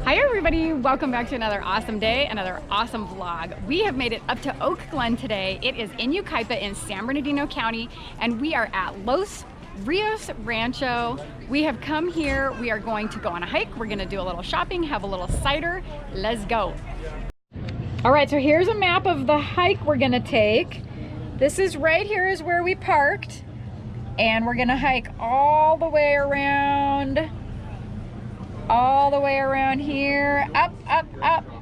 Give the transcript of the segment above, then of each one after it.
Hi everybody, welcome back to another awesome day, another awesome vlog. We have made it up to Oak Glen today. It is in Yucaipa in San Bernardino County, and we are at Los Rios Rancho. We have come here, we are going to go on a hike, we're gonna do a little shopping, have a little cider. Let's go. All right, so here's a map of the hike we're gonna take. This is right here is where we parked, and we're gonna hike all the way around here, up,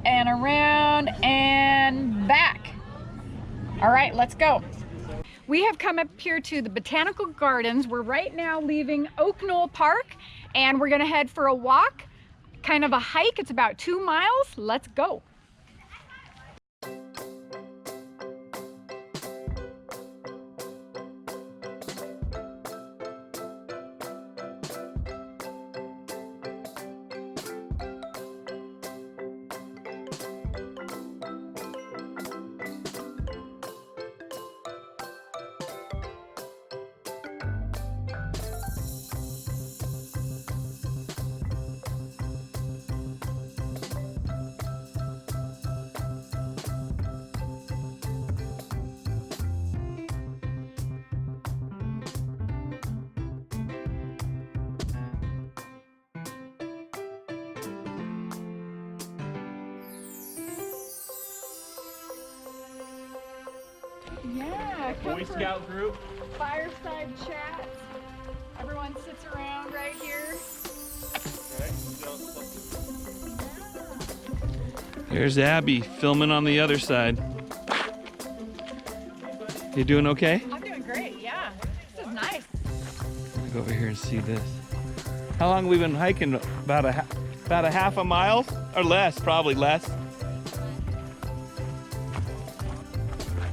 and around and back. All right, let's go. We have come up here to the Botanical Gardens. We're right now leaving Oak Knoll Park, and we're gonna head for a walk, kind of a hike. It's about 2 miles. Let's go. Yeah, Boy Scout group. Fireside chats. Everyone sits around right here. There's Abby filming on the other side. You doing okay? I'm doing great, yeah. This is nice. Let me go over here and see this. How long have we been hiking? About a half a mile or less, probably less.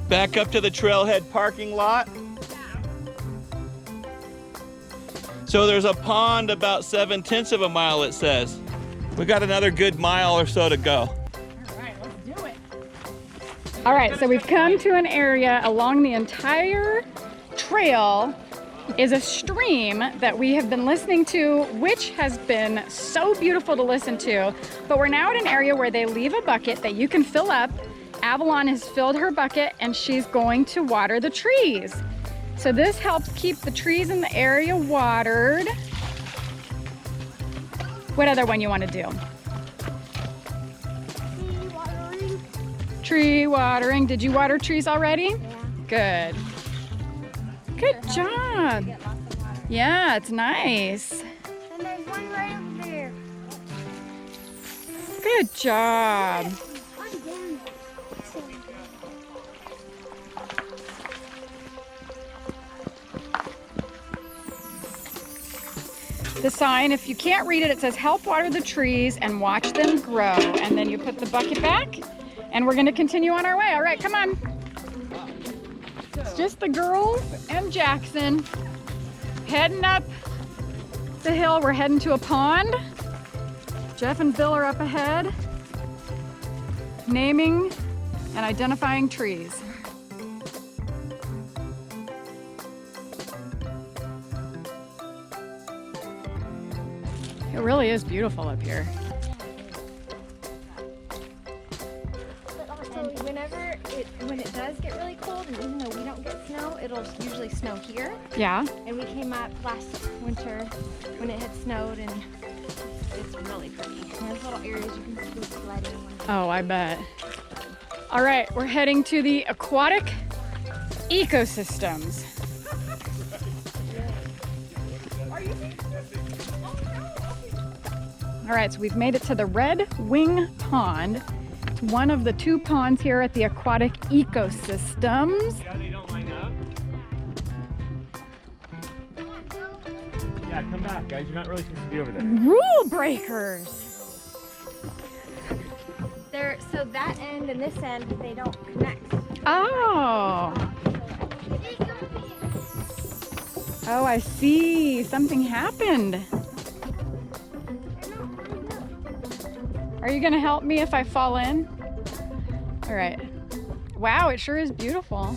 Back up to the trailhead parking lot. So there's a pond about 7/10 of a mile, it says. We got another good mile or so to go. All right, let's do it. All right, so we've come to an area along the entire trail is a stream that we have been listening to, which has been so beautiful to listen to. But we're now at an area where they leave a bucket that you can fill up. Avalon has filled her bucket and she's going to water the trees. So this helps keep the trees in the area watered. What other one you want to do? Tree watering. Tree watering. Did you water trees already? Yeah. Good. Good job. Yeah, it's nice. And there's one right over there. Good job. The sign, if you can't read it, it says help water the trees and watch them grow. And then you put the bucket back and we're gonna continue on our way. All right, come on. It's just the girls and Jackson heading up the hill. We're heading to a pond. Jeff and Bill are up ahead, naming and identifying trees. It really is beautiful up here. And when it does get really cold, and even though we don't get snow, it'll usually snow here. Yeah. And we came up last winter when it had snowed, and it's really pretty. And there's little areas you can go sledding. Oh, I bet. All right, we're heading to the aquatic ecosystems. All right, so we've made it to the Red Wing Pond. It's one of the 2 ponds here at the aquatic ecosystems. Yeah, they don't line up. Yeah, come back, guys. You're not really supposed to be over there. Rule breakers. So that end and this end, they don't connect. Oh. Oh, I see. Something happened. Are you gonna help me if I fall in? All right. Wow, it sure is beautiful.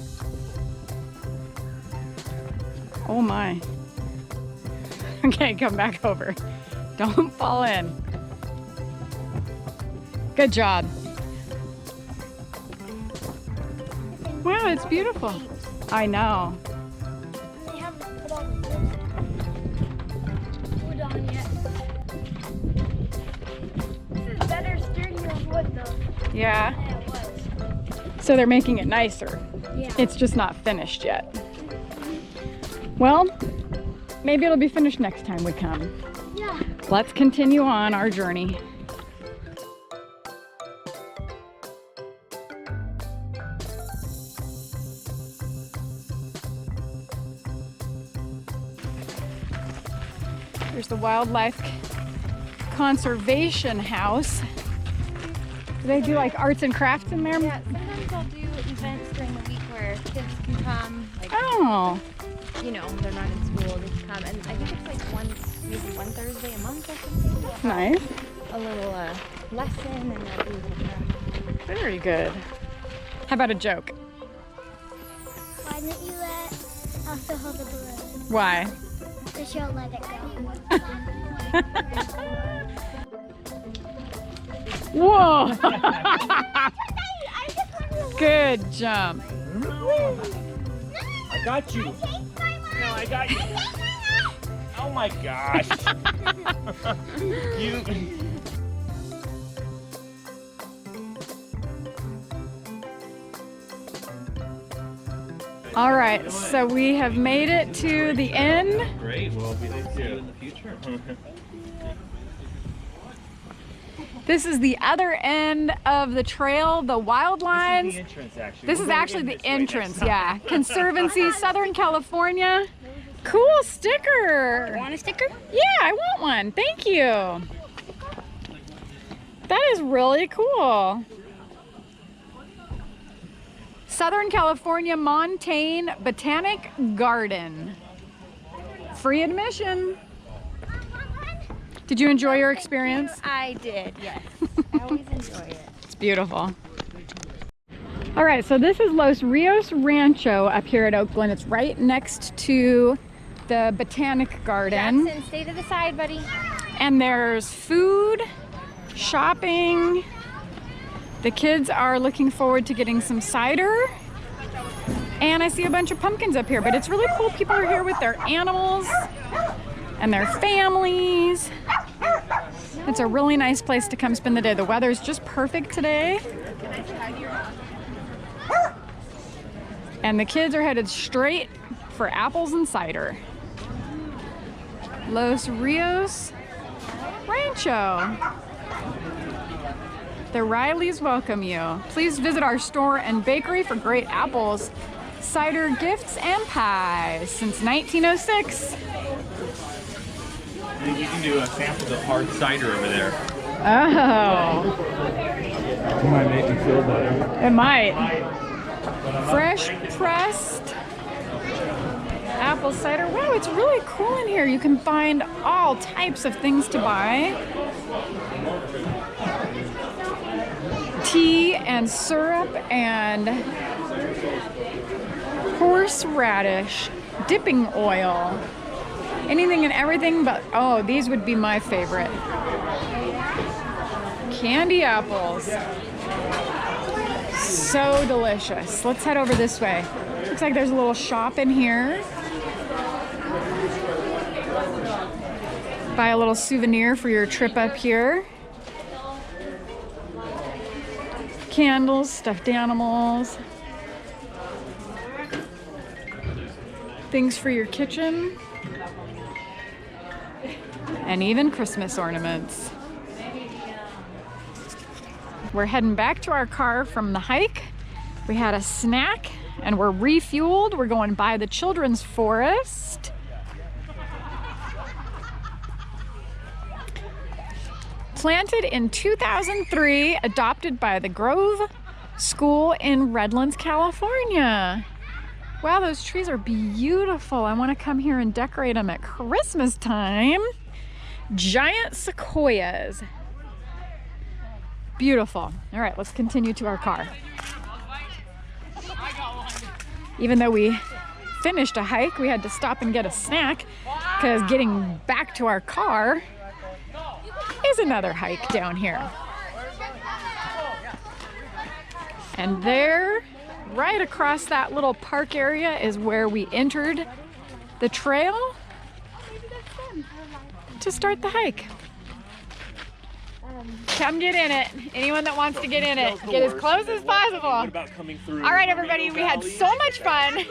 Oh my. Okay, come back over. Don't fall in. Good job. Wow, it's beautiful. I know. They haven't put all the wood on yet. This is better steering than wood though. Yeah. Yeah, it was. So they're making it nicer. Yeah. It's just not finished yet. Well, maybe it'll be finished next time we come. Yeah. Let's continue on our journey. There's the Wildlife Conservation House. Do they do like arts and crafts in there? Yeah, sometimes they'll do events during the week where kids can come. Like, Oh, you know, they're not in school, they can come. And I think it's like maybe one Thursday a month or something. They'll have nice. a little lesson and they'll do a craft. Very good. How about a joke? Why didn't you let also hold the balloon? Why? The show let it go. Whoa! I just wanted to Good jump. I got you. No, I got you. Oh my gosh. You. All right, so we have made it to the end. Great. Well, we will see you in the future. This is the other end of the trail, the wild lines. This is the entrance, actually. This is We'll go actually in the this way entrance, next time. yeah. Conservancy, Southern California. Cool sticker. Want a sticker? Yeah, I want one. Thank you. That is really cool. Southern California Montane Botanic Garden. Free admission. Did you enjoy your experience? I did, yes. I always enjoy it. It's beautiful. All right, so this is Los Rios Rancho up here at Oak Glen. It's right next to the Botanic Garden. Jackson, stay to the side, buddy. And there's food, shopping. The kids are looking forward to getting some cider. And I see a bunch of pumpkins up here, but it's really cool. People are here with their animals and their families. It's a really nice place to come spend the day. The weather's just perfect today. And the kids are headed straight for apples and cider. Los Rios Rancho. The Rileys welcome you. Please visit our store and bakery for great apples, cider, gifts, and pies since 1906. I think you can do a sample of hard cider over there. Oh, It might make me feel better. it might. Fresh pressed apple cider. Wow, it's really cool in here. You can find all types of things to buy. Tea and syrup and horseradish, dipping oil. Anything and everything, but oh, these would be my favorite. Candy apples. So delicious. Let's head over this way. Looks like there's a little shop in here. Buy a little souvenir for your trip up here. Candles, stuffed animals. Things for your kitchen. And even Christmas ornaments. We're heading back to our car from the hike. We had a snack and we're refueled. We're going by the Children's Forest. Planted in 2003, adopted by the Grove School in Redlands, California. Wow, those trees are beautiful. I want to come here and decorate them at Christmas time. Giant sequoias. Beautiful. All right, let's continue to our car. Even though we finished a hike, we had to stop and get a snack because getting back to our car is another hike down here. And there, right across that little park area is where we entered the trail to start the hike. Come get in it. Anyone that wants to get in it, get as close as possible. All right, everybody, we had so much fun.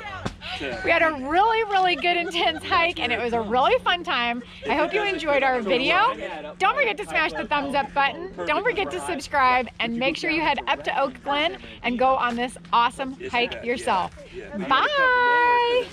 We had a really, really good intense hike, and it was a really fun time. I hope you enjoyed our video. Don't forget to smash the thumbs up button. Don't forget to subscribe, and make sure you head up to Oak Glen and go on this awesome hike yourself. Bye.